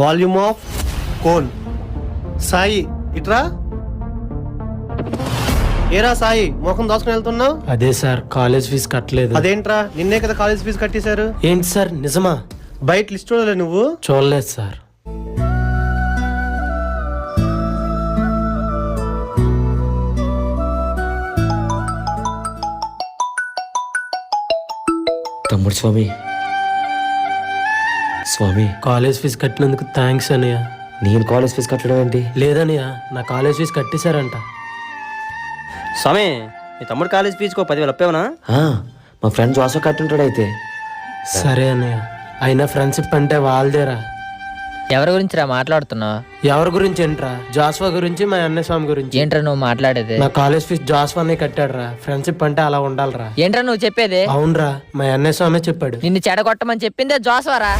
Volume of cone. Sai ఇట్రా. ఏరా సాయి, ముఖం దాచుకుని వెళ్తున్నావు? అదే సార్, కాలేజ్ ఫీజు కట్టలేదు. అదేంట్రా, నిన్నే కదా కాలేజ్ ఫీజు కట్టేశారు. ఏంటి సార్, నిజమా? బయట లిస్ట్ చూడలే నువ్వు? చూడలేదు సార్. తమ్ముడు స్వామి, స్వామి కాలేజ్ ఫీజు కట్టినందుకు థ్యాంక్స్ అన్నయ్య. నేను కాలేజ్ ఫీజు కట్టడం ఏంటి? లేదన్నయ్య, నా కాలేజ్ ఫీజు కట్టేశారంట. స్వామి, మీ తమ్ముడు కాలేజ్ ఫీజుకో 10,000 అప్పేవనా? మా ఫ్రెండ్ జోసఫ్ కట్టుంటాడు అయితే. సరే అన్నయ్య, అయినా ఫ్రెండ్షిప్ అంటే వాళ్ళదేరా. ఎవరి గురించి రా మాట్లాడుతున్నావు? ఎవరి గురించి ఏంట్రా? జాస్వా గురించి, మా అన్నయ్య స్వామి గురించి. ఏంట్రా నువ్వు మాట్లాడేది? నా కాలేజ్ ఫీజు జాస్వానే కట్టాడురా. ఫ్రెండ్షిప్ అంటే అలా ఉండాలిరా. ఏంట్రా నువ్వు చెప్పేది? అవునరా, మా అన్నయ్య స్వామి చెప్పాడు. నిన్ను చెడగొట్టమని చెప్పిందే జోస్వారా.